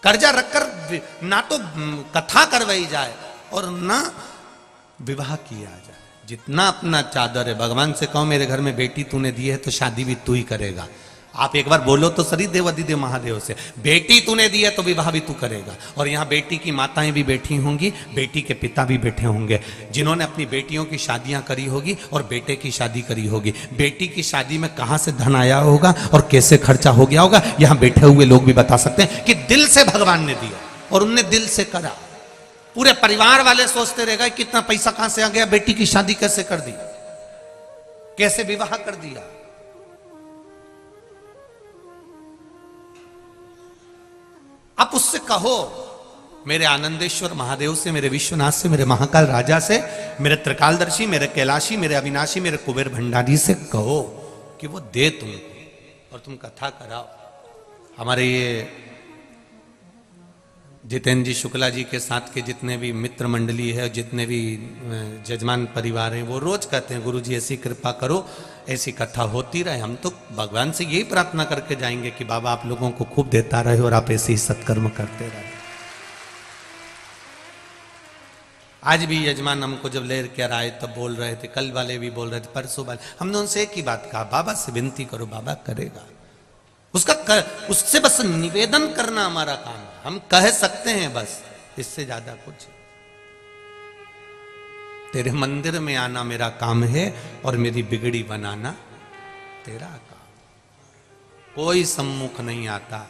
कर्जा रखकर ना तो कथा करवाई जाए और ना विवाह किया जाए। जितना अपना चादर है, भगवान से कहो मेरे घर में बेटी तूने दी है तो शादी भी तू ही करेगा। आप एक बार बोलो तो सरी देव अधिदेव महादेव से, बेटी तूने दी है तो विवाह भी तू करेगा। और यहाँ बेटी की माताएं भी बैठी होंगी, बेटी के पिता भी बैठे होंगे, जिन्होंने अपनी बेटियों की शादियां करी होगी और बेटे की शादी करी होगी। बेटी की शादी में कहां से धन आया होगा और कैसे खर्चा हो गया होगा, यहां बैठे हुए लोग भी बता सकते हैं कि दिल से भगवान ने दिया और उनने दिल से करा। पूरे परिवार वाले सोचते रह गए कितना पैसा कहां से आ गया, बेटी की शादी कैसे कर दी, कैसे विवाह कर दिया। आप उससे कहो, मेरे आनंदेश्वर महादेव से, मेरे विश्वनाथ से, मेरे महाकाल राजा से, मेरे त्रिकालदर्शी, मेरे कैलाशी, मेरे अविनाशी, मेरे कुबेर भंडारी से कहो कि वो दे तुमको और तुम कथा कराओ। हमारे ये जितेंद्र जी शुक्ला जी के साथ के जितने भी मित्र मंडली है, जितने भी जजमान परिवार हैं, वो रोज कहते हैं गुरु जी ऐसी कृपा करो, ऐसी कथा होती रहे। हम तो भगवान से यही प्रार्थना करके जाएंगे कि बाबा आप लोगों को खूब देता रहे और आप ऐसे ही सत्कर्म करते रहे। आज भी यजमान हमको जब ले कर आए तब बोल रहे थे, कल वाले भी बोल रहे थे, परसों वाले, हमने उनसे एक ही बात कहा, बाबा से विनती करो, बाबा करेगा। उससे बस निवेदन करना हमारा काम है, हम कह सकते हैं बस, इससे ज्यादा कुछ। तेरे मंदिर में आना मेरा काम है और मेरी बिगड़ी बनाना तेरा काम। कोई सम्मुख नहीं आता।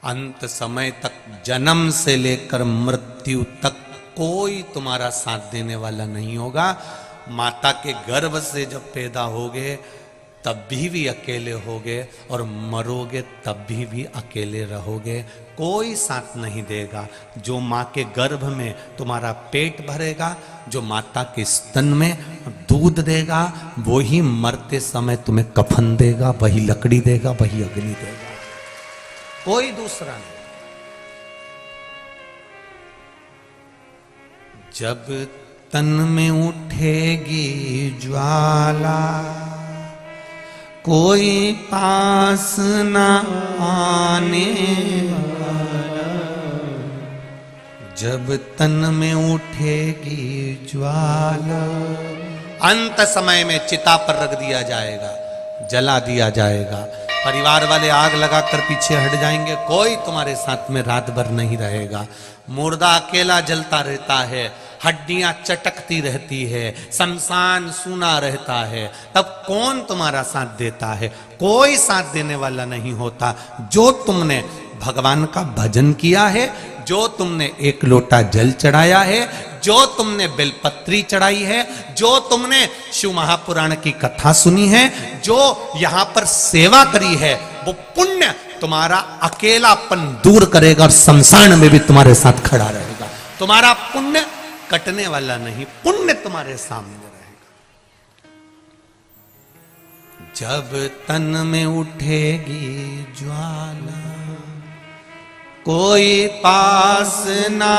अंत समय तक, जन्म से लेकर मृत्यु तक कोई तुम्हारा साथ देने वाला नहीं होगा। माता के गर्भ से जब पैदा होगे तब भी अकेले होगे और मरोगे तब भी अकेले रहोगे। कोई साथ नहीं देगा। जो माँ के गर्भ में तुम्हारा पेट भरेगा, जो माता के स्तन में दूध देगा, वो ही मरते समय तुम्हें कफन देगा, वही लकड़ी देगा, वही अग्नि देगा, कोई दूसरा नहीं। जब तन में उठेगी ज्वाला, कोई पास न आने वाला। जब तन में उठेगी ज्वाला, अंत समय में चिता पर रख दिया जाएगा, जला दिया जाएगा। परिवार वाले आग लगाकर पीछे हट जाएंगे, कोई तुम्हारे साथ में रात भर नहीं रहेगा। मुर्दा अकेला जलता रहता है, हड्डियां चटकती रहती है, शमशान सूना रहता है, तब कौन तुम्हारा साथ देता है? कोई साथ देने वाला नहीं होता। जो तुमने भगवान का भजन किया है, जो तुमने एक लोटा जल चढ़ाया है, जो तुमने बेलपत्री चढ़ाई है, जो तुमने शिव महापुराण की कथा सुनी है, जो यहां पर सेवा करी है, वो पुण्य तुम्हारा अकेलापन दूर करेगा और शमशान में भी तुम्हारे साथ खड़ा रहेगा। तुम्हारा पुण्य कटने वाला नहीं, पुण्य तुम्हारे सामने रहेगा। जब तन में उठेगी ज्वाला, कोई पास ना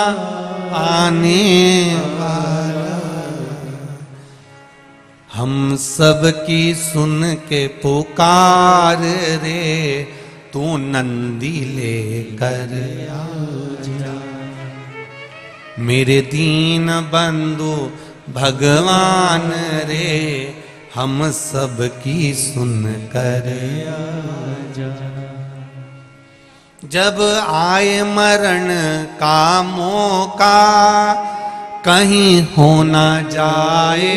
आने वाला। हम सब की सुन के पुकार रे, तू नंदी लेकर आजा। मेरे दीन बंधु भगवान रे, हम सब की सुन कर आजा। जब आए मरण का मौका, कहीं हो ना जाए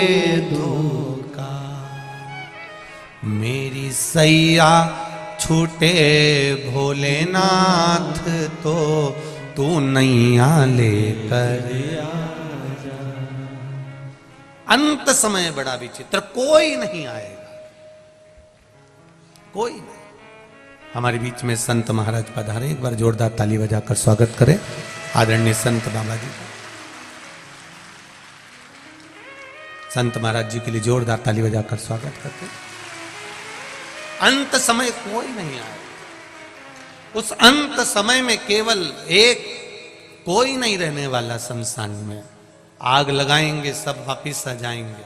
धोखा। मेरी सैया छूटे भोलेनाथ, तो तू नैया लेकर आजा। अंत समय बड़ा विचित्र, कोई नहीं आएगा, कोई नहीं। हमारे बीच में संत महाराज पधारे, एक बार जोरदार ताली बजाकर स्वागत करें आदरणीय संत बाबा जी। संत महाराज जी के लिए जोरदार ताली बजाकर स्वागत करते। अंत समय कोई नहीं आए। उस अंत समय में केवल एक, कोई नहीं रहने वाला शमशान में। आग लगाएंगे, सब वापिस आ जाएंगे।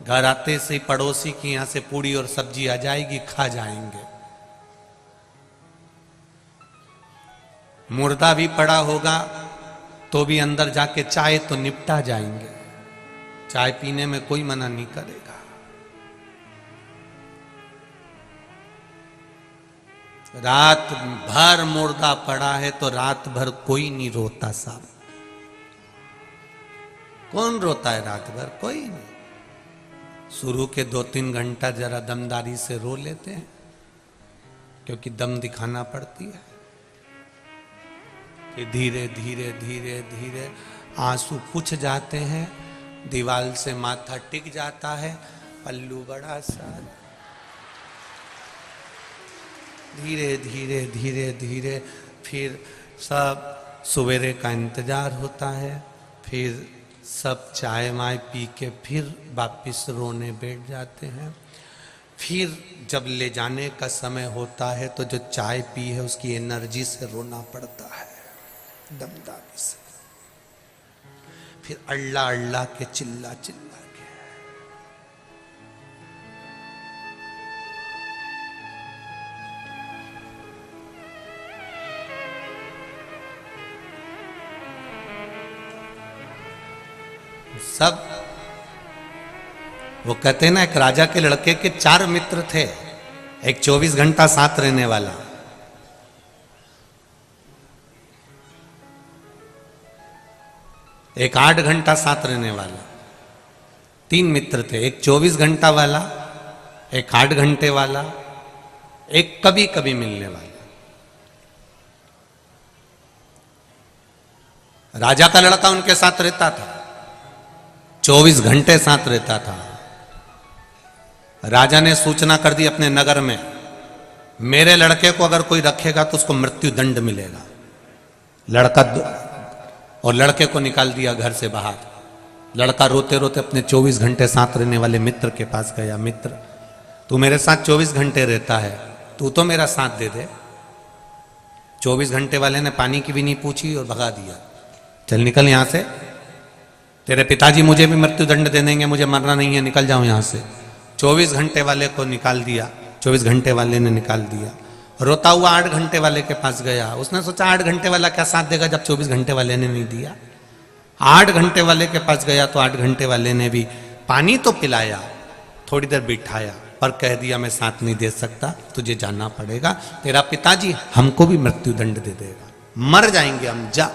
घर आते से पड़ोसी की यहां से पूड़ी और सब्जी आ जाएगी, खा जाएंगे। मुर्दा भी पड़ा होगा तो भी अंदर जाके चाय तो निपटा जाएंगे, चाय पीने में कोई मना नहीं करेगा। रात भर मुर्दा पड़ा है तो रात भर कोई नहीं रोता साहब। कौन रोता है रात भर? कोई नहीं। शुरू के 2-3 घंटा जरा दमदारी से रो लेते हैं क्योंकि दम दिखाना पड़ती है। फिर धीरे धीरे धीरे धीरे आंसू पुछ जाते हैं, दीवार से माथा टिक जाता है, पल्लू बड़ा सा। धीरे धीरे धीरे धीरे फिर सब सवेरे का इंतजार होता है, फिर सब चाय वाय पी के फिर वापिस रोने बैठ जाते हैं। फिर जब ले जाने का समय होता है तो जो चाय पी है उसकी एनर्जी से रोना पड़ता है, दमदारी से। फिर अल्लाह अल्लाह के चिल्ला चिल्ला के। सब वो कहते हैं ना, एक राजा के लड़के के 4 मित्र थे। एक 24 घंटा साथ रहने वाला, एक 8 घंटा साथ रहने वाला। 3 मित्र थे, एक 24 घंटा वाला, एक 8 घंटे वाला, एक कभी कभी मिलने वाला। राजा का लड़का उनके साथ रहता था, 24 घंटे साथ रहता था। राजा ने सूचना कर दी अपने नगर में, मेरे लड़के को अगर कोई रखेगा तो उसको मृत्यु दंड मिलेगा। लड़का और लड़के को निकाल दिया घर से बाहर। लड़का रोते रोते अपने 24 घंटे साथ रहने वाले मित्र के पास गया। मित्र, तू मेरे साथ 24 घंटे रहता है, तू तो मेरा साथ दे दे। 24 घंटे वाले ने पानी की भी नहीं पूछी और भगा दिया, चल निकल यहां से, तेरे पिताजी मुझे भी मृत्यु दंड दे देंगे, मुझे मरना नहीं है, निकल जाओ यहां से। 24 घंटे वाले को निकाल दिया, 24 घंटे वाले ने निकाल दिया। रोता हुआ 8 घंटे वाले के पास गया। उसने सोचा 8 घंटे वाला क्या साथ देगा जब 24 घंटे वाले ने नहीं दिया। 8 घंटे वाले के पास गया तो 8 घंटे वाले ने भी पानी तो पिलाया, थोड़ी देर बिठाया, पर कह दिया मैं साथ नहीं दे सकता, तुझे जाना पड़ेगा, तेरा पिताजी हमको भी मृत्यु दंड दे देगा, मर जाएंगे हम, जा।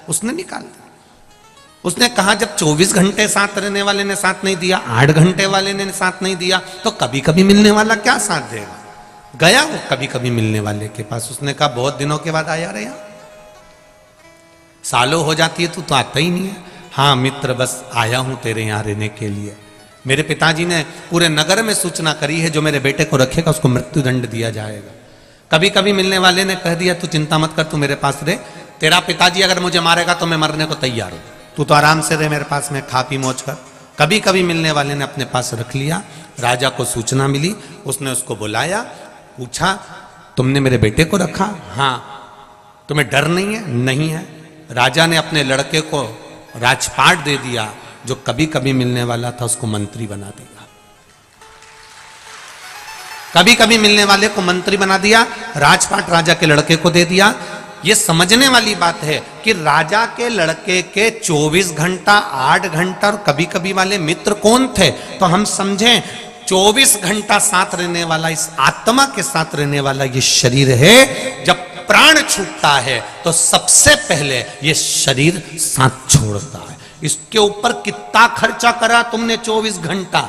उसने निकाल दिया। उसने कहा जब 24 घंटे साथ रहने वाले ने साथ नहीं दिया, 8 घंटे वाले ने साथ नहीं दिया, तो कभी कभी मिलने वाला क्या साथ देगा। गया वो कभी कभी मिलने वाले के पास। उसने कहा बहुत दिनों के बाद आया रे, यहाँ सालों हो जाती है, तू तो आता ही नहीं है। हाँ मित्र, बस आया हूं तेरे यहाँ रहने के लिए। मेरे पिताजी ने पूरे नगर में सूचना करी है, जो मेरे बेटे को रखेगा उसको मृत्यु दंड दिया जाएगा। कभी कभी मिलने वाले ने कह दिया तू चिंता मत कर, तू मेरे पास रहे, तेरा पिताजी अगर मुझे मारेगा तो मैं मरने को तैयार हूं, तू तो आराम से रहे मेरे पास में, खा पी मौज कर। कभी कभी मिलने वाले ने अपने पास रख लिया। राजा को सूचना मिली, उसने उसको बुलाया, पूछा तुमने मेरे बेटे को रखा? हाँ। तुम्हें डर नहीं है? नहीं है। राजा ने अपने लड़के को राजपाट दे दिया, जो कभी कभी मिलने वाला था उसको मंत्री बना दिया। कभी कभी मिलने वाले को मंत्री बना दिया, राजपाट राजा के लड़के को दे दिया। यह समझने वाली बात है कि राजा के लड़के के 24 घंटा, 8 घंटा और कभी कभी वाले मित्र कौन थे, तो हम समझें 24 घंटा साथ रहने वाला, इस आत्मा के साथ रहने वाला ये शरीर है। जब प्राण छूटता है तो सबसे पहले ये शरीर साथ छोड़ता है। इसके ऊपर कितना खर्चा करा तुमने 24 घंटा,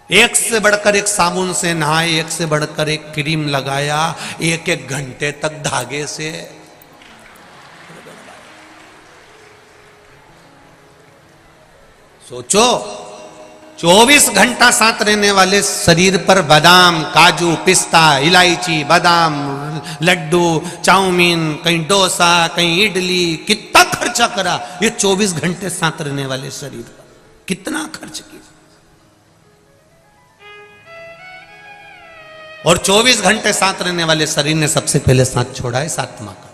एक से बढ़कर एक साबुन से नहाए, एक से बढ़कर एक क्रीम लगाया, एक एक घंटे तक धागे से। सोचो 24 घंटा साथ रहने वाले शरीर पर बादाम, काजू, पिस्ता, इलायची, बादाम, लड्डू, चाउमीन, कहीं डोसा, कहीं इडली, कितना खर्चा करा ये 24 घंटे साथ रहने वाले शरीर पर, कितना खर्च किया। और 24 घंटे साथ रहने वाले शरीर ने सबसे पहले साथ छोड़ा है इस आत्मा का।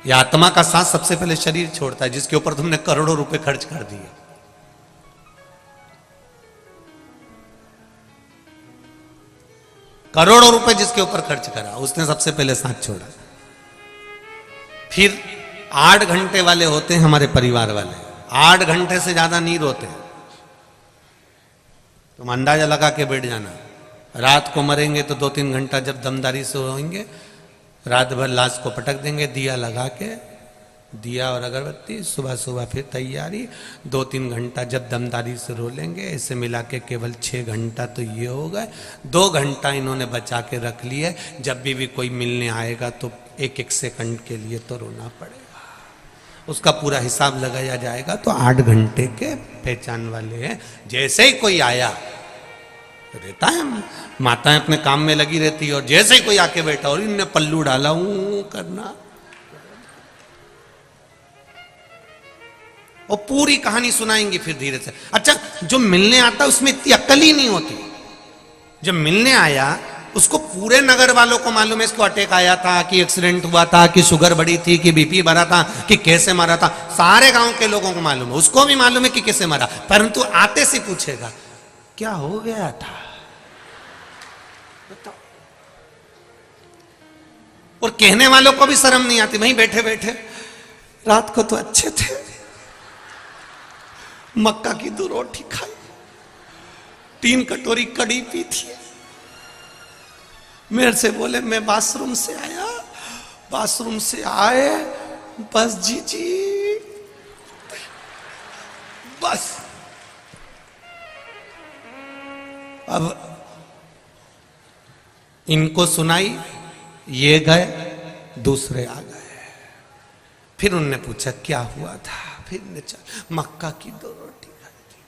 यह आत्मा का साथ सबसे पहले शरीर छोड़ता है, जिसके ऊपर तुमने करोड़ों रुपए खर्च कर दिए। करोड़ों रुपए जिसके ऊपर खर्च करा, उसने सबसे पहले साथ छोड़ा। फिर 8 घंटे वाले होते हैं हमारे परिवार वाले, 8 घंटे से ज्यादा नहीं रोते। तुम अंदाजा लगा के बैठ जाना, रात को मरेंगे तो 2-3 घंटा जब दमदारी से होंगे, रात भर लाश को पटक देंगे दिया लगा के, दिया और अगरबत्ती, सुबह सुबह फिर तैयारी, 2-3 घंटा जब दमदारी से रो लेंगे। इसे मिला के केवल 6 घंटा तो ये हो गए। 2 घंटा इन्होंने बचा के रख लिए, जब भी कोई मिलने आएगा तो 1-1 सेकंड के लिए तो रोना पड़ेगा। उसका पूरा हिसाब लगाया जाएगा तो 8 घंटे के पहचान वाले हैं। जैसे ही कोई आया रहता है, माताएं अपने काम में लगी रहती है, और जैसे ही कोई आके बैठा और इनने पल्लू डाला करना, और पूरी कहानी सुनाएंगी फिर धीरे से। अच्छा, जो मिलने आता उसमें इतनी अक्ल ही नहीं होती। जब मिलने आया उसको पूरे नगर वालों को मालूम है इसको अटैक आया था, कि एक्सीडेंट हुआ था, कि शुगर बढ़ी थी, कि बीपी बढ़ा था, कि कैसे मरा था, सारे गांव के लोगों को मालूम है। उसको भी मालूम है कि कैसे मरा, परंतु आते से पूछेगा क्या हो गया था बताओ। और कहने वालों को भी शर्म नहीं आती, वहीं बैठे बैठे रात को तो अच्छे थे, मक्का की 2 रोटी खाई, 3 कटोरी कड़ी पी थी। मेरे से बोले मैं बाथरूम से आया, बाथरूम से आए बस जी बस। अब इनको सुनाई, ये गए, दूसरे आ गए। फिर उनने पूछा क्या हुआ था, फिर ने मक्का की 2 रोटी खाई थी,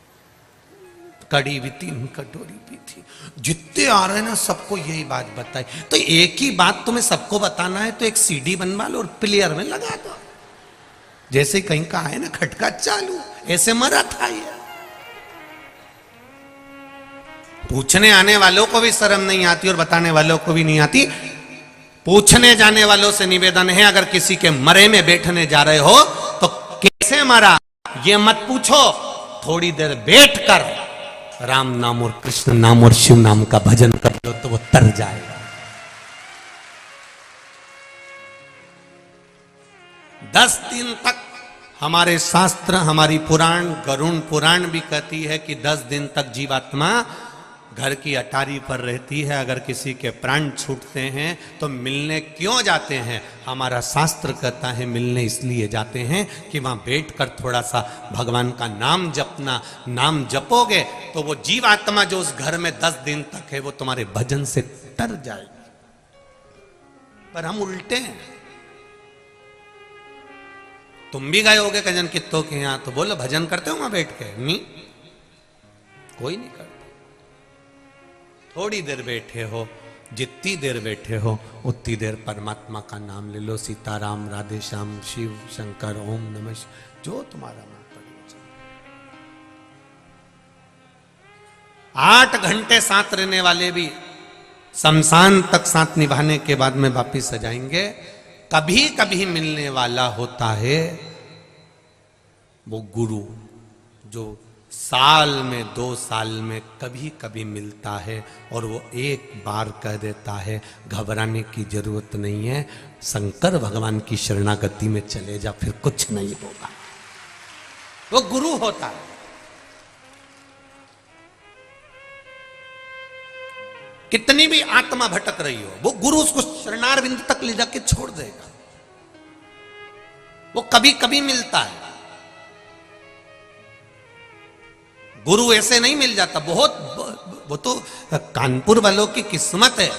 कड़ी भी 3 कटोरी पी थी। जितने आ रहे ना सबको यही बात बताई। तो एक ही बात तुम्हें सबको बताना है तो एक सीडी बनवा लो और प्लेयर में लगा दो, जैसे कहीं का है ना खटका चालू, ऐसे मरा था ये। पूछने आने वालों को भी शर्म नहीं आती और बताने वालों को भी नहीं आती। पूछने जाने वालों से निवेदन है, अगर किसी के मरे में बैठने जा रहे हो तो कैसे मरा ये मत पूछो, थोड़ी देर बैठ कर राम नाम और कृष्ण नाम और शिव नाम का भजन कर लो तो वो तर जाएगा। 10 दिन तक हमारे शास्त्र, हमारी पुराण, गरुण पुराण भी कहती है कि 10 दिन तक जीवात्मा घर की अटारी पर रहती है। अगर किसी के प्राण छूटते हैं तो मिलने क्यों जाते हैं? हमारा शास्त्र कहता है मिलने इसलिए जाते हैं कि वहां बैठकर थोड़ा सा भगवान का नाम जपना। नाम जपोगे तो वो जीवात्मा जो उस घर में 10 दिन तक है वो तुम्हारे भजन से तर जाएगी। पर हम उल्टे हैं। तुम भी गए होगे कजन कित्तों के यहां, तो बोलो भजन करते हो वहां बैठ के? नहीं, कोई नहीं करता। थोड़ी देर बैठे हो, जितनी देर बैठे हो उतनी देर परमात्मा का नाम ले लो। सीताराम, राधे श्याम, शिव शंकर, ओम नमः शिवाय, जो तुम्हारा मन पड़े। 8 घंटे साथ रहने वाले भी शमशान तक साथ निभाने के बाद में वापिस आ जाएंगे। कभी कभी मिलने वाला होता है वो गुरु, जो साल में 2 साल में कभी कभी मिलता है और वो एक बार कह देता है घबराने की जरूरत नहीं है, शंकर भगवान की शरणागति में चले जा, फिर कुछ नहीं होगा। वो गुरु होता है। कितनी भी आत्मा भटक रही हो, वो गुरु उसको शरणारविंद तक ले जाके छोड़ देगा। वो कभी कभी मिलता है। गुरु ऐसे नहीं मिल जाता, वो तो कानपुर वालों की किस्मत है।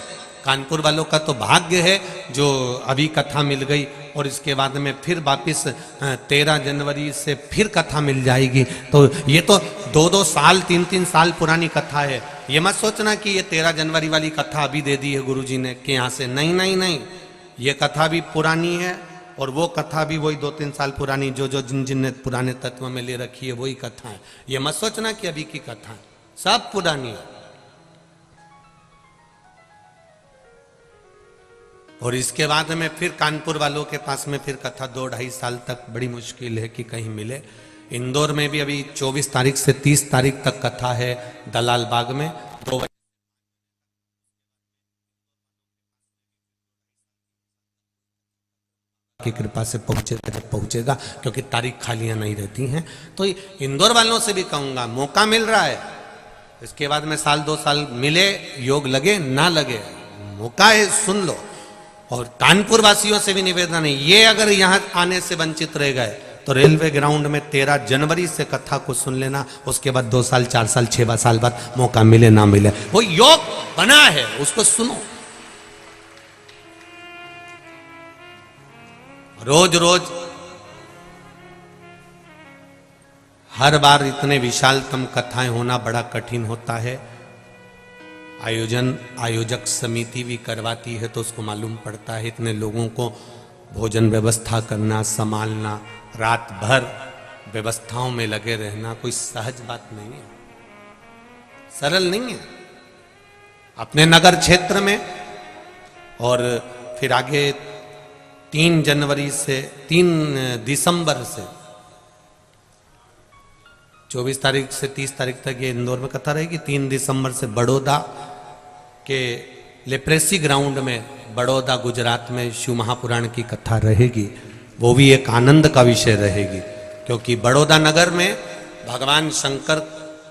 कानपुर वालों का तो भाग्य है जो अभी कथा मिल गई और इसके बाद में फिर वापिस 13 जनवरी से फिर कथा मिल जाएगी। तो ये तो 2-2 साल 3-3 साल पुरानी कथा है। ये मत सोचना कि ये 13 जनवरी वाली कथा अभी दे दी है गुरुजी ने कि यहाँ से, नहीं नहीं नहीं, ये कथा भी पुरानी है और वो कथा भी वही 2-3 साल पुरानी, जो जिन ने पुराने तत्व में ले रखी है वही कथा है। ये मत सोचना कि अभी की कथा है, सब पुरानी है। और इसके बाद में फिर कानपुर वालों के पास में फिर कथा 2-2.5 साल तक बड़ी मुश्किल है कि कहीं मिले। इंदौर में भी अभी 24 तारीख से 30 तारीख तक कथा है दलाल बाग में। 2 की कृपा से पहुंचेगा जब पहुंचेगा, क्योंकि तारीख खालियां नहीं रहती हैं। तो इंदौर वालों से भी कहूंगा, मौका मिल रहा है, इसके बाद में साल 2 साल मिले, योग लगे ना लगे, मौका है, सुन लो। और कानपुर वासियों से भी निवेदन है, ये अगर यहाँ आने से वंचित रह गए तो रेलवे ग्राउंड में 13 जनवरी से कथा को सुन लेना, उसके बाद 2 साल 4 साल 6 साल बाद मौका मिले ना मिले, वो योग बना है, उसको सुनो। रोज रोज हर बार इतने विशालतम कथाएं होना बड़ा कठिन होता है। आयोजक समिति भी करवाती है तो उसको मालूम पड़ता है, इतने लोगों को भोजन व्यवस्था करना, संभालना, रात भर व्यवस्थाओं में लगे रहना कोई सहज बात नहीं है, सरल नहीं है। अपने नगर क्षेत्र में और फिर आगे 3 जनवरी से 3 दिसंबर से 24 तारीख से 30 तारीख तक ये इंदौर में कथा रहेगी। 3 दिसंबर से बड़ौदा के लेप्रेसी ग्राउंड में, बड़ौदा गुजरात में शिव महापुराण की कथा रहेगी। वो भी एक आनंद का विषय रहेगी, क्योंकि बड़ौदा नगर में भगवान शंकर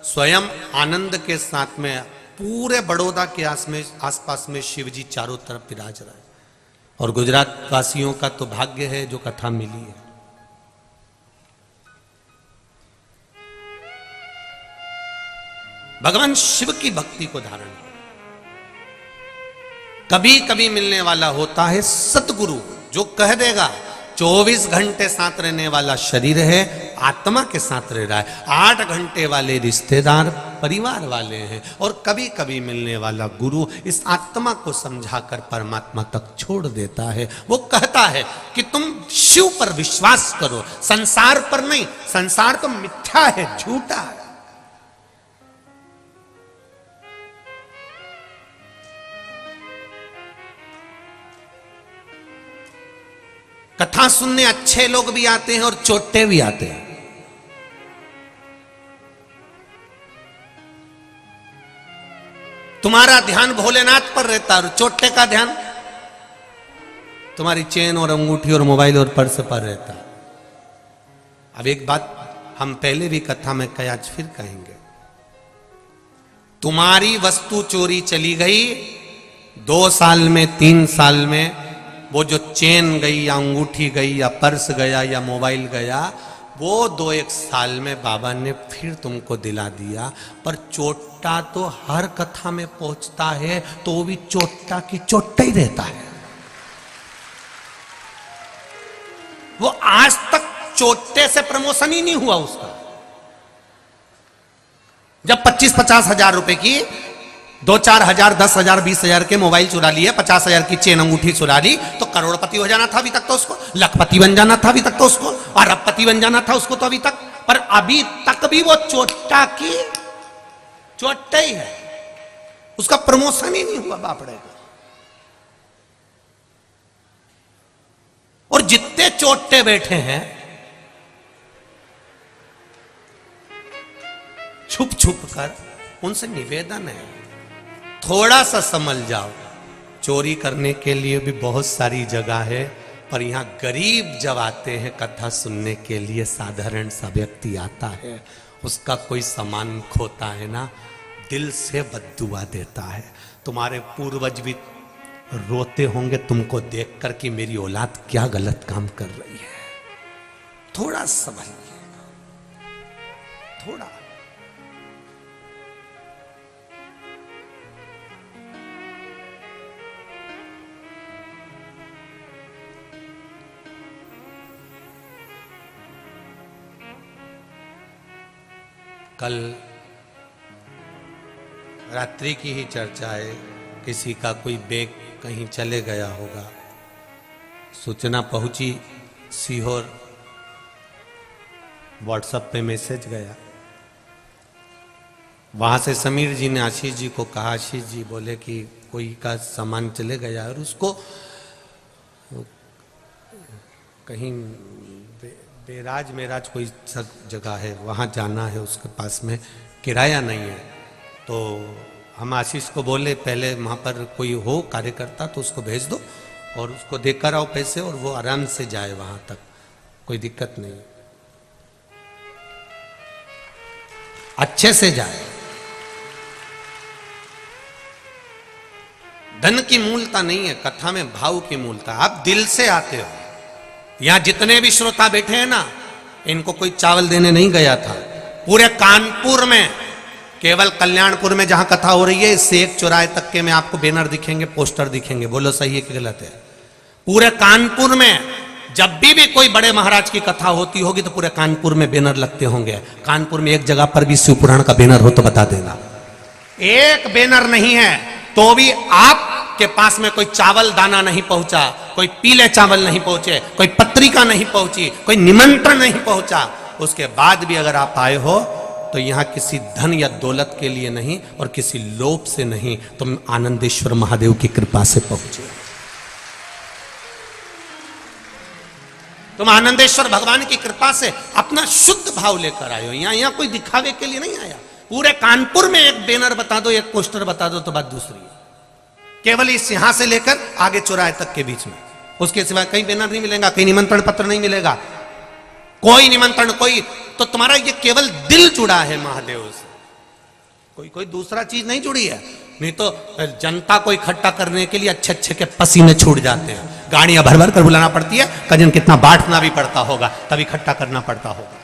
स्वयं आनंद के साथ में पूरे बड़ौदा के आसपास में शिव जी चारों तरफ विराज रहा है। और गुजरात वासियों का तो भाग्य है जो कथा मिली है। भगवान शिव की भक्ति को धारण करो। कभी कभी मिलने वाला होता है सतगुरु, जो कह देगा 24 घंटे साथ रहने वाला शरीर है, आत्मा के साथ रह रहा है। 8 घंटे वाले रिश्तेदार परिवार वाले हैं। और कभी कभी मिलने वाला गुरु इस आत्मा को समझाकर परमात्मा तक छोड़ देता है। वो कहता है कि तुम शिव पर विश्वास करो, संसार पर नहीं। संसार तो मिथ्या है, झूठा है। कथा सुनने अच्छे लोग भी आते हैं और चोटे भी आते हैं। तुम्हारा ध्यान भोलेनाथ पर रहता है और चोटे का ध्यान तुम्हारी चेन और अंगूठी और मोबाइल और पर्स पर रहता है। अब एक बात हम पहले भी कथा में कही, आज फिर कहेंगे, तुम्हारी वस्तु चोरी चली गई 2 साल में 3 साल में, वो जो चेन गई या अंगूठी गई या पर्स गया या मोबाइल गया, वो 2-1 साल में बाबा ने फिर तुमको दिला दिया। पर चोटा तो हर कथा में पहुंचता है, तो वो भी चोटा की चोटा ही रहता है। वो आज तक चोटे से प्रमोशन ही नहीं हुआ उसका। जब 25-50 हजार रुपए की 2-4 हजार 10 हजार 20 हजार के मोबाइल चुरा लिए, 50 हजार की चेन अंगूठी चुरा ली, तो करोड़पति हो जाना था अभी तक तो उसको, लखपति बन जाना था अभी तक तो उसको, अरबपति बन जाना था उसको तो अभी तक। पर अभी तक भी वो चोटा की चोटा ही है, उसका प्रमोशन ही नहीं हुआ बापड़े का। और जितने चोटे बैठे हैं छुप छुप कर, उनसे निवेदन है थोड़ा सा समझ जाओ। चोरी करने के लिए भी बहुत सारी जगह है, पर यहां गरीब जब आते हैं कथा सुनने के लिए, साधारण सा व्यक्ति आता है, उसका कोई सामान खोता है ना, दिल से बद्दुआ देता है। तुम्हारे पूर्वज भी रोते होंगे तुमको देखकर कि मेरी औलाद क्या गलत काम कर रही है। थोड़ा समझिए, थोड़ा। कल रात्रि की ही चर्चा है, किसी का कोई बैग कहीं चले गया होगा, सूचना पहुंची सीहोर, व्हाट्सएप पे मैसेज गया। वहां से समीर जी ने आशीष जी को कहा, आशीष जी बोले कि कोई का सामान चले गया और उसको कहीं बेराज मेराज कोई जगह है, वहाँ जाना है, उसके पास में किराया नहीं है। तो हम आशीष को बोले पहले वहाँ पर कोई हो कार्यकर्ता तो उसको भेज दो, और उसको देकर आओ पैसे और वो आराम से जाए वहां तक, कोई दिक्कत नहीं, अच्छे से जाए। धन की मूलता नहीं है, कथा में भाव की मूलता। आप दिल से आते हो। यहां जितने भी श्रोता बैठे हैं ना, इनको कोई चावल देने नहीं गया था। पूरे कानपुर में, केवल कल्याणपुर में जहां कथा हो रही है, इससे एक चौराहे तक के में आपको बैनर दिखेंगे, पोस्टर दिखेंगे। बोलो सही है कि गलत है? पूरे कानपुर में जब भी कोई बड़े महाराज की कथा होती होगी तो पूरे कानपुर में बैनर लगते होंगे। कानपुर में एक जगह पर भी शिव पुराण का बैनर हो तो बता देना। एक बैनर नहीं है तो भी आपके पास में कोई चावल दाना नहीं पहुंचा, कोई पीले चावल नहीं पहुंचे, कोई पत्रिका नहीं पहुंची, कोई निमंत्रण नहीं पहुंचा, उसके बाद भी अगर आप आए हो तो यहां किसी धन या दौलत के लिए नहीं और किसी लोभ से नहीं, तुम आनंदेश्वर महादेव की कृपा से पहुंचे। तुम आनंदेश्वर भगवान की कृपा से अपना शुद्ध भाव लेकर आए हो। यहां कोई दिखावे के लिए नहीं आया। पूरे कानपुर में एक बैनर बता दो, एक पोस्टर बता दो तो बात दूसरी है। केवल इस यहां से लेकर आगे चौराहे तक के बीच में, उसके सिवा कहीं बैनर नहीं मिलेगा, कहीं निमंत्रण पत्र नहीं मिलेगा, कोई निमंत्रण, कोई। तो तुम्हारा ये केवल दिल जुड़ा है महादेव से, कोई दूसरा चीज नहीं जुड़ी है। नहीं तो जनता को इकट्ठा करने के लिए अच्छे अच्छे के पसीने छूट जाते हैं, गाड़ियां भर भर कर बुलाना पड़ती है, कजन कितना बांटना भी पड़ता होगा, तब इकट्ठा करना पड़ता होगा।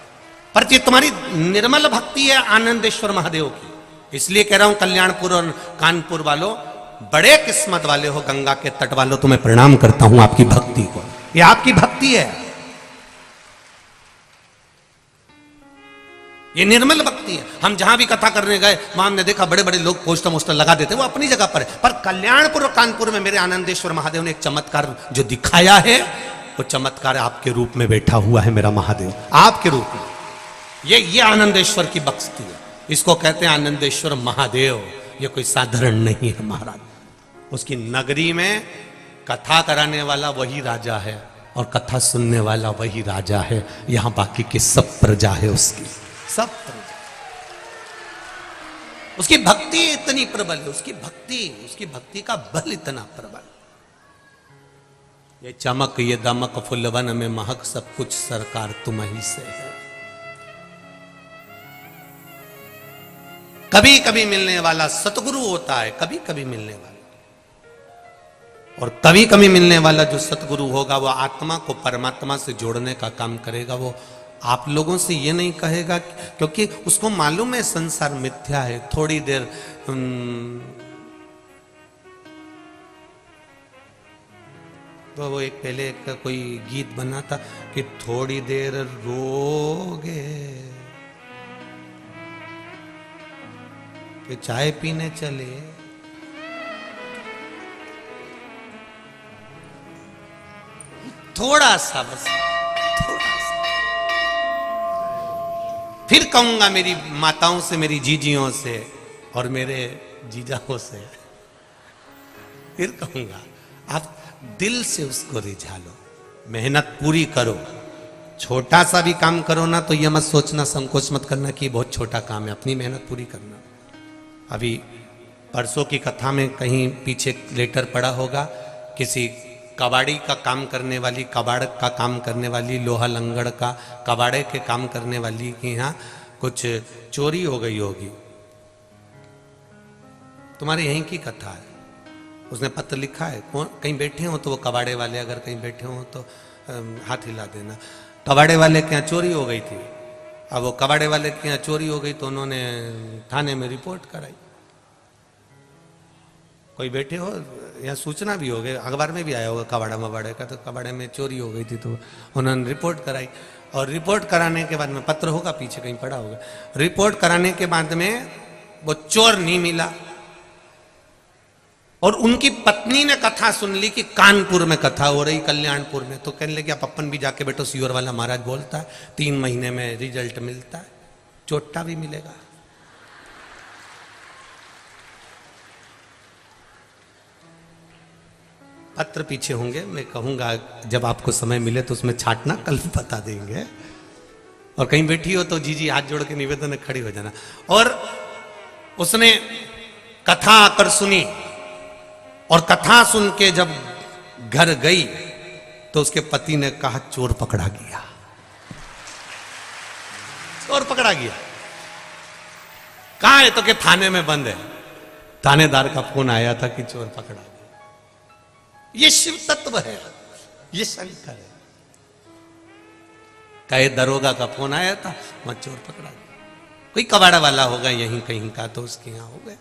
पर ये तुम्हारी निर्मल भक्ति है आनंदेश्वर महादेव की। इसलिए कह रहा हूं कल्याणपुर और कानपुर वालों, बड़े किस्मत वाले हो, गंगा के तट वालों, तुम्हें प्रणाम करता हूं आपकी भक्ति को। ये आपकी भक्ति है, ये निर्मल भक्ति है। हम जहां भी कथा करने गए वहां हमने देखा बड़े बड़े लोग पोस्टर मोस्टर लगा देते, वो अपनी जगह पर है। पर कल्याणपुर और कानपुर में मेरे आनंदेश्वर महादेव ने एक चमत्कार जो दिखाया है, वो चमत्कार आपके रूप में बैठा हुआ है मेरा महादेव, आपके रूप में। ये आनंदेश्वर की भक्ति है, इसको कहते हैं आनंदेश्वर महादेव। ये कोई साधारण नहीं है महाराज। उसकी नगरी में कथा कराने वाला वही राजा है और कथा सुनने वाला वही राजा है। यहां बाकी की सब प्रजा है उसकी, सब प्रजा। उसकी भक्ति इतनी प्रबल है, उसकी भक्ति का बल इतना प्रबल। ये चमक ये दमक फुलवन में महक, सब कुछ सरकार तुम्ही से है। कभी कभी मिलने वाला सतगुरु होता है, कभी कभी मिलने वाला, और कभी कभी मिलने वाला जो सतगुरु होगा वो आत्मा को परमात्मा से जोड़ने का काम करेगा। वो आप लोगों से ये नहीं कहेगा, क्योंकि उसको मालूम है संसार मिथ्या है। थोड़ी देर तो वो एक पहले एक कोई गीत बना था कि थोड़ी देर रोगे कि चाय पीने चले, थोड़ा सा, बस थोड़ा सा। फिर कहूंगा मेरी माताओं से, मेरी जीजियों से और मेरे जीजाओं से, फिर कहूंगा आप दिल से उसको रिझा लो, मेहनत पूरी करो। छोटा सा भी काम करो ना तो ये मत सोचना, संकोच मत करना कि बहुत छोटा काम है, अपनी मेहनत पूरी करना। अभी परसों की कथा में कहीं पीछे लेटर पड़ा होगा, किसी कबाड़ी का काम करने वाली, कबाड़ का काम करने वाली, लोहा लंगड़ का कबाड़े के काम करने वाली के यहाँ कुछ चोरी हो गई होगी। तुम्हारे यहीं की कथा है, उसने पत्र लिखा है। कहीं बैठे हो तो वो कबाड़े वाले अगर कहीं बैठे हो तो हाथ हिला देना। कबाड़े वाले के यहाँ चोरी हो गई थी। अब वो कबाड़े वाले के यहाँ चोरी हो गई तो उन्होंने थाने में रिपोर्ट कराई। कोई बैठे हो, यहाँ सूचना भी हो गई, अखबार में भी आया होगा कबाड़ा मबाड़े का, तो कबाड़े में चोरी हो गई थी तो उन्होंने रिपोर्ट कराई। और रिपोर्ट कराने के बाद में, पत्र होगा पीछे कहीं पड़ा होगा, रिपोर्ट कराने के बाद में वो चोर नहीं मिला। और उनकी पत्नी ने कथा सुन ली कि कानपुर में कथा हो रही, कल्याणपुर में, तो कहने लगे आप अपन भी जाके बैठो, सियोर वाला महाराज बोलता है 3 महीने में रिजल्ट मिलता है, चोट्टा भी मिलेगा। पत्र पीछे होंगे, मैं कहूंगा जब आपको समय मिले तो उसमें छाटना, कल बता देंगे। और कहीं बैठी हो तो जीजी हाथ जोड़ के निवेदन में खड़ी हो जाना। और उसने कथा आकर सुनी, और कथा सुन के जब घर गई तो उसके पति ने कहा चोर पकड़ा गया, चोर पकड़ा गया। कहां है? तो कि थाने में बंद है। थानेदार का फोन आया था कि चोर पकड़ा गया। ये शिव तत्व है, ये शंकर है। कहे दरोगा का फोन आया था, वहां चोर पकड़ा गया। कोई कबाड़ा वाला होगा यहीं कहीं का, तो उसके यहां हो गया।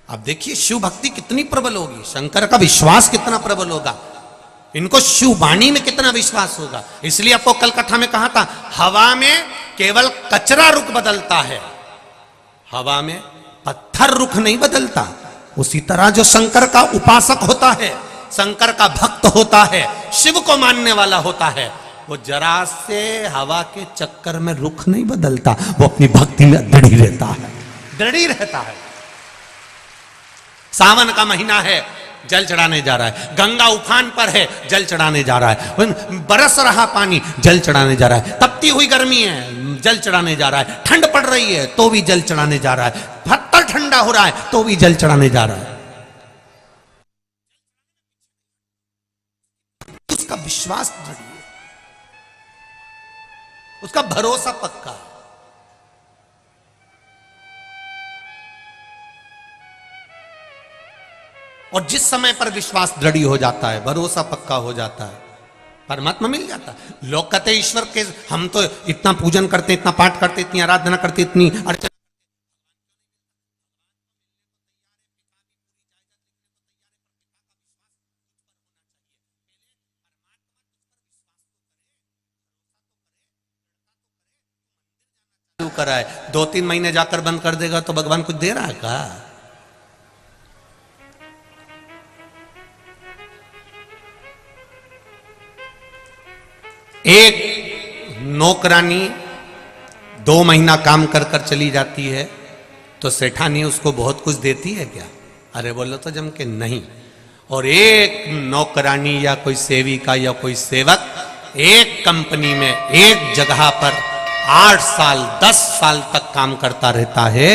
अब देखिए शिव भक्ति कितनी प्रबल होगी, शंकर का विश्वास कितना प्रबल होगा, इनको शिव वाणी में कितना विश्वास होगा। इसलिए आपको कल कथा में कहा था, हवा में केवल कचरा रुख बदलता है, हवा में पत्थर रुख नहीं बदलता। उसी तरह जो शंकर का उपासक होता है, शंकर का भक्त होता है, शिव को मानने वाला होता है, वो जरा से हवा के चक्कर में रुख नहीं बदलता, वो अपनी भक्ति में दृढ़ रहता है, दृढ़ रहता है। सावन का महीना है, जल चढ़ाने जा रहा है। गंगा उफान पर है, जल चढ़ाने जा रहा है। बरस रहा पानी, जल चढ़ाने जा रहा है। तपती हुई गर्मी है, जल चढ़ाने जा रहा है। ठंड पड़ रही है तो भी जल चढ़ाने जा रहा है। पत्थर ठंडा हो रहा है तो भी जल चढ़ाने जा रहा है। उसका विश्वास दृढ़ है, उसका भरोसा पक्का है। और जिस समय पर विश्वास दृढ़ हो जाता है, भरोसा पक्का हो जाता है, परमात्मा मिल जाता है। लोग कहते हैं ईश्वर के, हम तो इतना पूजन करते, इतना पाठ करते, इतनी आराधना करते, इतनी अर्चना, करा है 2-3 महीने जाकर बंद कर देगा तो भगवान कुछ दे रहा है का? एक नौकरानी 2 महीना काम कर कर चली जाती है तो सेठानी उसको बहुत कुछ देती है क्या? अरे बोलो तो जम के नहीं। और एक नौकरानी या कोई सेविका या कोई सेवक एक कंपनी में एक जगह पर 8 साल 10 साल तक काम करता रहता है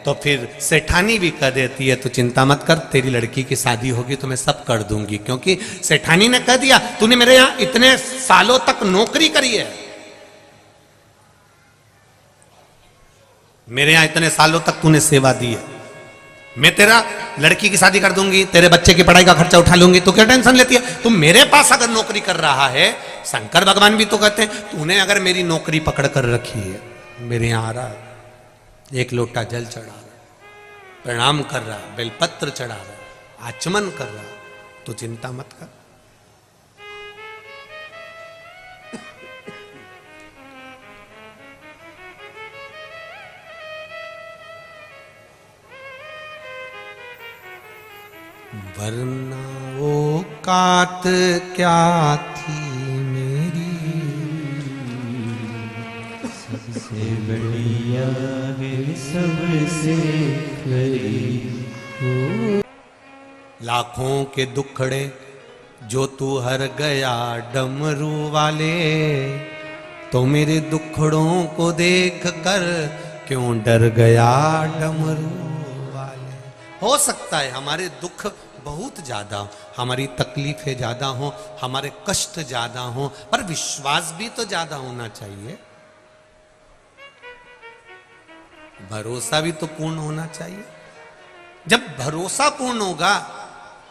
तो फिर सेठानी भी कह देती है तो चिंता मत कर, तेरी लड़की की शादी होगी तो मैं सब कर दूंगी, क्योंकि सेठानी ने कह दिया तूने मेरे यहां इतने सालों तक नौकरी करी है, मेरे यहां इतने सालों तक तूने सेवा दी है, मैं तेरा लड़की की शादी कर दूंगी, तेरे बच्चे की पढ़ाई का खर्चा उठा लूंगी, तो क्या टेंशन लेती है? तुम मेरे पास अगर नौकरी कर रहा है, शंकर भगवान भी तो कहते हैं तूने अगर मेरी नौकरी पकड़ कर रखी है, मेरे यहां आ रहा है, एक लोटा जल चढ़ा रहा है, प्रणाम कर रहा है, बेलपत्र चढ़ा रहा है, आचमन कर रहा है, तो चिंता मत कर। वरना वो कात क्या थी मेरी, सबसे बढ़िया है सबसे करीब। लाखों के दुखड़े जो तू हर गया डमरू वाले, तो मेरे दुखड़ों को देख कर क्यों डर गया डमरू वाले। हो सकता है हमारे दुख बहुत ज्यादा हो, हमारी तकलीफें ज्यादा हो, हमारे कष्ट ज्यादा हो, पर विश्वास भी तो ज्यादा होना चाहिए, भरोसा भी तो पूर्ण होना चाहिए। जब भरोसा पूर्ण होगा,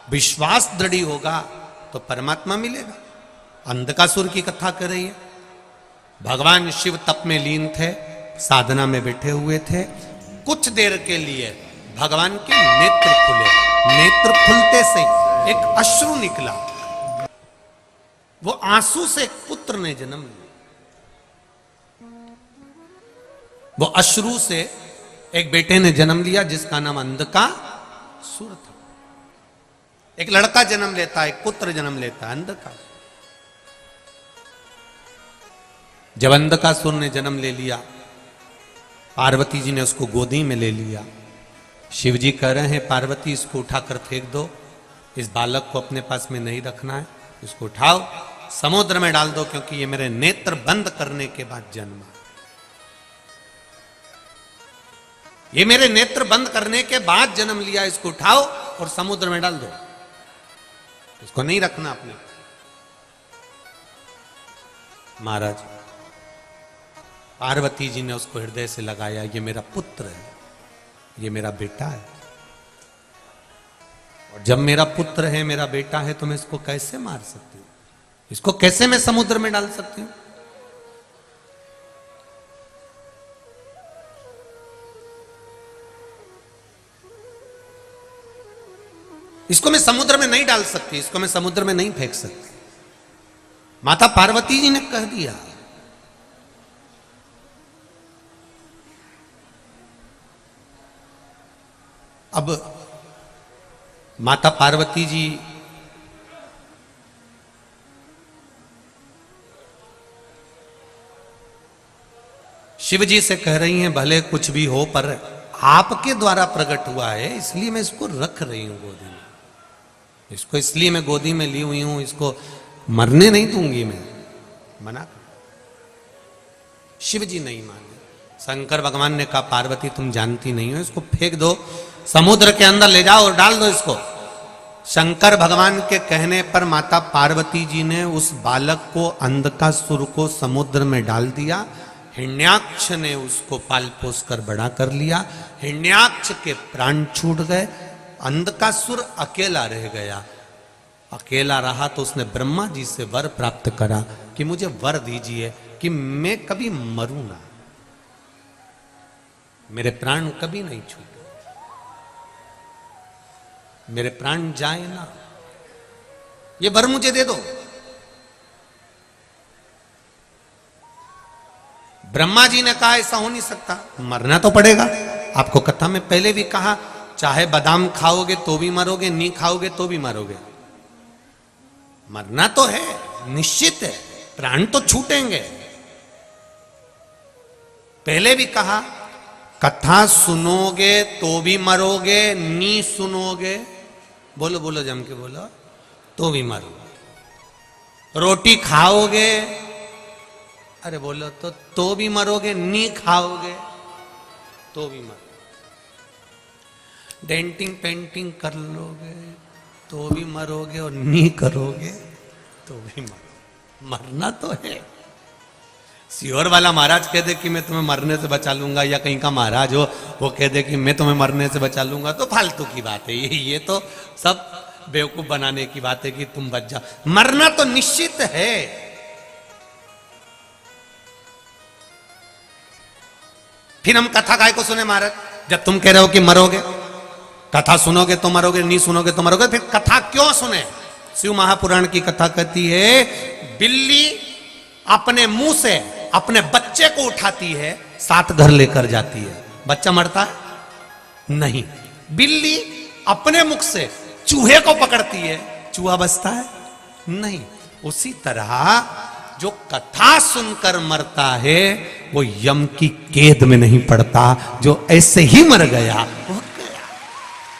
विश्वास दृढ़ होगा, तो परमात्मा मिलेगा। अंधकासुर की कथा कर रही है, भगवान शिव तप में लीन थे, साधना में बैठे हुए थे। कुछ देर के लिए भगवान के नेत्र खुले, नेत्र खुलते से एक अश्रु निकला, वो आंसू से एक पुत्र ने जन्म लिया। वो अश्रु से एक बेटे ने जन्म लिया जिसका नाम अंधकासुर था। एक लड़का जन्म लेता है, एक पुत्र जन्म लेता है, अंधकासुर। जब अंधकासुर ने जन्म ले लिया, पार्वती जी ने उसको गोदी में ले लिया। शिव जी कह रहे हैं पार्वती इसको उठाकर फेंक दो, इस बालक को अपने पास में नहीं रखना है, इसको उठाओ समुद्र में डाल दो, क्योंकि ये मेरे नेत्र बंद करने के बाद जन्मा, ये मेरे नेत्र बंद करने के बाद जन्म लिया, इसको उठाओ और समुद्र में डाल दो। इसको नहीं रखना अपने। महाराज पार्वती जी ने उसको हृदय से लगाया, ये मेरा पुत्र है, ये मेरा बेटा है, और जब मेरा पुत्र है, मेरा बेटा है, तो मैं इसको कैसे मार सकती हूं? इसको कैसे मैं समुद्र में डाल सकती हूं? इसको मैं समुद्र में नहीं डाल सकती, इसको मैं समुद्र में नहीं फेंक सकती। माता पार्वती जी ने कह दिया। अब माता पार्वती जी शिव जी से कह रही हैं, भले कुछ भी हो पर आपके द्वारा प्रकट हुआ है, इसलिए मैं इसको रख रही हूं गोदी में। इसको इसलिए मैं गोदी में ली हुई हूं, इसको मरने नहीं दूंगी मैं, मना कर। शिव जी नहीं माने। शंकर भगवान ने कहा, पार्वती तुम जानती नहीं हो, इसको फेंक दो, समुद्र के अंदर ले जाओ और डाल दो इसको। शंकर भगवान के कहने पर माता पार्वती जी ने उस बालक को, अंधकासुर को समुद्र में डाल दिया। हिरण्याक्ष ने उसको पाल पोस कर बड़ा कर लिया। हिरण्याक्ष के प्राण छूट गए, अंधकासुर अकेला रह गया। अकेला रहा तो उसने ब्रह्मा जी से वर प्राप्त करा कि मुझे वर दीजिए कि मैं कभी मरूं ना, मेरे प्राण कभी नहीं छूटे, मेरे प्राण जाए ना, ये वर मुझे दे दो। ब्रह्मा जी ने कहा ऐसा हो नहीं सकता, मरना तो पड़ेगा। आपको कथा में पहले भी कहा, चाहे बादाम खाओगे तो भी मरोगे, नहीं खाओगे तो भी मरोगे, मरना तो है, निश्चित है, प्राण तो छूटेंगे। पहले भी कहा, कथा सुनोगे तो भी मरोगे, नी सुनोगे, बोलो बोलो जम के बोलो, तो भी मरोगे। रोटी खाओगे, अरे बोलो तो भी मरोगे, नी खाओगे तो भी मरोगे। डेंटिंग पेंटिंग कर लोगे तो भी मरोगे, और नी करोगे तो भी मरोगे, मरना तो है। सियोर वाला महाराज कह दे कि मैं तुम्हें मरने से बचा लूंगा, या कहीं का महाराज हो वो कह दे कि मैं तुम्हें मरने से बचा लूंगा, तो फालतू की बात है ये तो सब बेवकूफ बनाने की बात है कि तुम बच जाओ। मरना तो निश्चित है। फिर हम कथा काय को सुने महाराज? जब तुम कह रहे हो कि मरोगे, कथा सुनोगे तो मरोगे, नहीं सुनोगे तो मरोगे, फिर कथा क्यों सुने? शिव महापुराण की कथा कहती है, बिल्ली अपने मुंह से अपने बच्चे को उठाती है, 7 घर लेकर जाती है, बच्चा मरता है? नहीं। बिल्ली अपने मुख से चूहे को पकड़ती है, चूहा बचता है? नहीं। उसी तरह जो कथा सुनकर मरता है वो यम की कैद में नहीं पड़ता, जो ऐसे ही मर गया वो गया,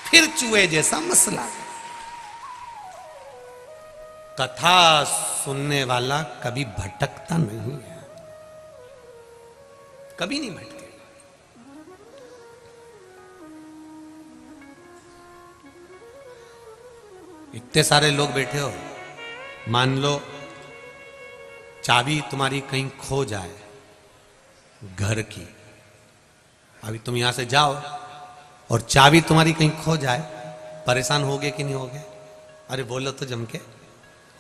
फिर चूहे जैसा मसला। कथा सुनने वाला कभी भटकता नहीं है, कभी नहीं भटकेगा। इतने सारे लोग बैठे हो, मान लो चाबी तुम्हारी कहीं खो जाए घर की, अभी तुम यहां से जाओ और चाबी तुम्हारी कहीं खो जाए, परेशान होगे कि नहीं होगे? अरे बोलो तो जम के,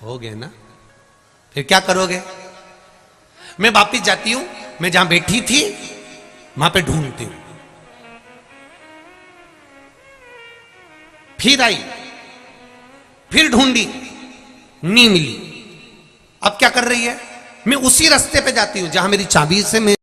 होगे ना? फिर क्या करोगे? मैं वापिस जाती हूं, मैं जहां बैठी थी वहां पे ढूंढती हूं, फिर आई, फिर ढूंढी, नहीं मिली। अब क्या कर रही है? मैं उसी रास्ते पे जाती हूं जहां मेरी चाबी से मैं